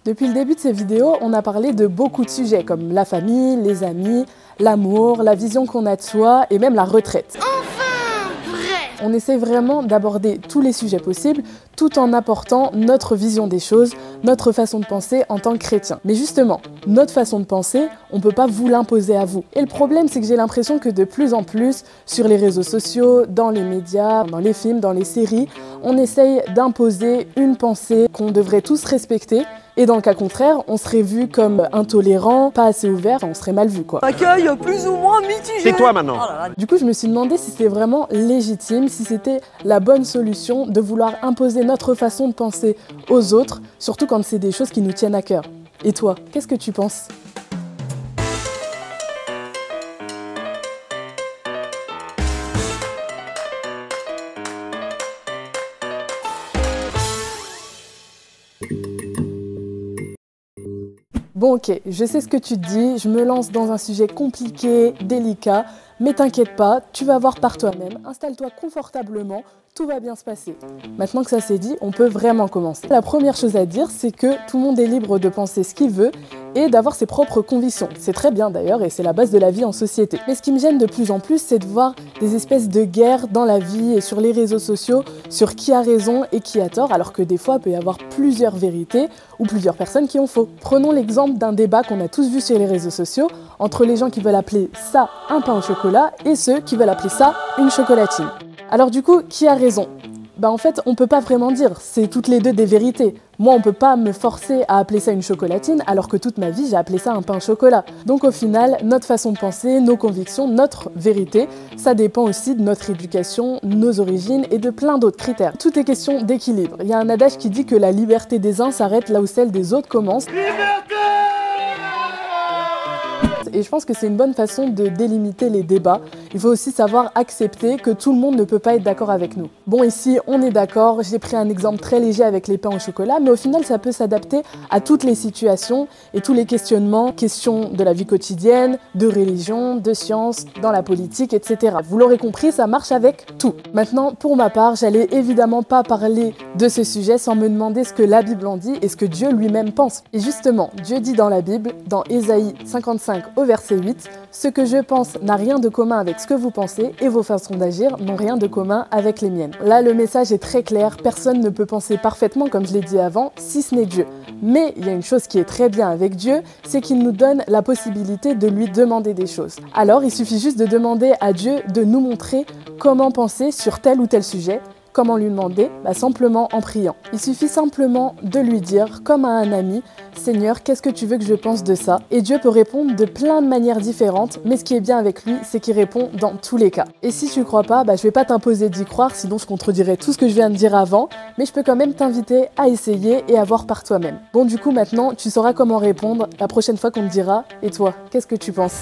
Depuis le début de ces vidéos, on a parlé de beaucoup de sujets comme la famille, les amis, l'amour, la vision qu'on a de soi et même la retraite. On essaie vraiment d'aborder tous les sujets possibles tout en apportant notre vision des choses, notre façon de penser en tant que chrétien. Mais justement, notre façon de penser, on ne peut pas vous l'imposer à vous. Et le problème, c'est que j'ai l'impression que de plus en plus, sur les réseaux sociaux, dans les médias, dans les films, dans les séries, on essaye d'imposer une pensée qu'on devrait tous respecter. Et dans le cas contraire, on serait vu comme intolérant, pas assez ouvert, on serait mal vu quoi. Accueil plus ou moins mitigé. C'est toi maintenant. Du coup, je me suis demandé si c'était vraiment légitime, si c'était la bonne solution de vouloir imposer notre façon de penser aux autres, surtout quand c'est des choses qui nous tiennent à cœur. Et toi, qu'est-ce que tu penses ? Bon ok, je sais ce que tu te dis, je me lance dans un sujet compliqué, délicat, mais t'inquiète pas, tu vas voir par toi-même, installe-toi confortablement, tout va bien se passer. Maintenant que ça c'est dit, on peut vraiment commencer. La première chose à dire, c'est que tout le monde est libre de penser ce qu'il veut et d'avoir ses propres convictions. C'est très bien d'ailleurs et c'est la base de la vie en société. Mais ce qui me gêne de plus en plus, c'est de voir des espèces de guerres dans la vie et sur les réseaux sociaux sur qui a raison et qui a tort, alors que des fois il peut y avoir plusieurs vérités ou plusieurs personnes qui ont faux. Prenons l'exemple d'un débat qu'on a tous vu sur les réseaux sociaux entre les gens qui veulent appeler ça un pain au chocolat et ceux qui veulent appeler ça une chocolatine. Alors du coup, qui a raison ? En fait, on peut pas vraiment dire, c'est toutes les deux des vérités. Moi, on peut pas me forcer à appeler ça une chocolatine, alors que toute ma vie, j'ai appelé ça un pain au chocolat. Donc au final, notre façon de penser, nos convictions, notre vérité, ça dépend aussi de notre éducation, nos origines et de plein d'autres critères. Tout est question d'équilibre. Il y a un adage qui dit que la liberté des uns s'arrête là où celle des autres commence. Et je pense que c'est une bonne façon de délimiter les débats. Il faut aussi savoir accepter que tout le monde ne peut pas être d'accord avec nous. Bon, ici, on est d'accord, j'ai pris un exemple très léger avec les pains au chocolat, mais au final, ça peut s'adapter à toutes les situations et tous les questionnements, questions de la vie quotidienne, de religion, de science, dans la politique, etc. Vous l'aurez compris, ça marche avec tout. Maintenant, pour ma part, j'allais évidemment pas parler de ce sujet sans me demander ce que la Bible en dit et ce que Dieu lui-même pense. Et justement, Dieu dit dans la Bible, dans Ésaïe 55 au verset 8, « Ce que je pense n'a rien de commun avec ce que vous pensez et vos façons d'agir n'ont rien de commun avec les miennes. » Là, le message est très clair, personne ne peut penser parfaitement comme je l'ai dit avant, si ce n'est Dieu. Mais il y a une chose qui est très bien avec Dieu, c'est qu'il nous donne la possibilité de lui demander des choses. Alors, il suffit juste de demander à Dieu de nous montrer comment penser sur tel ou tel sujet. Comment lui demander ? Simplement en priant. Il suffit simplement de lui dire, comme à un ami, « Seigneur, qu'est-ce que tu veux que je pense de ça ?» Et Dieu peut répondre de plein de manières différentes, mais ce qui est bien avec lui, c'est qu'il répond dans tous les cas. Et si tu crois pas, je vais pas t'imposer d'y croire, sinon je contredirais tout ce que je viens de dire avant, mais je peux quand même t'inviter à essayer et à voir par toi-même. Bon, du coup, maintenant, tu sauras comment répondre la prochaine fois qu'on te dira « Et toi, qu'est-ce que tu penses ?»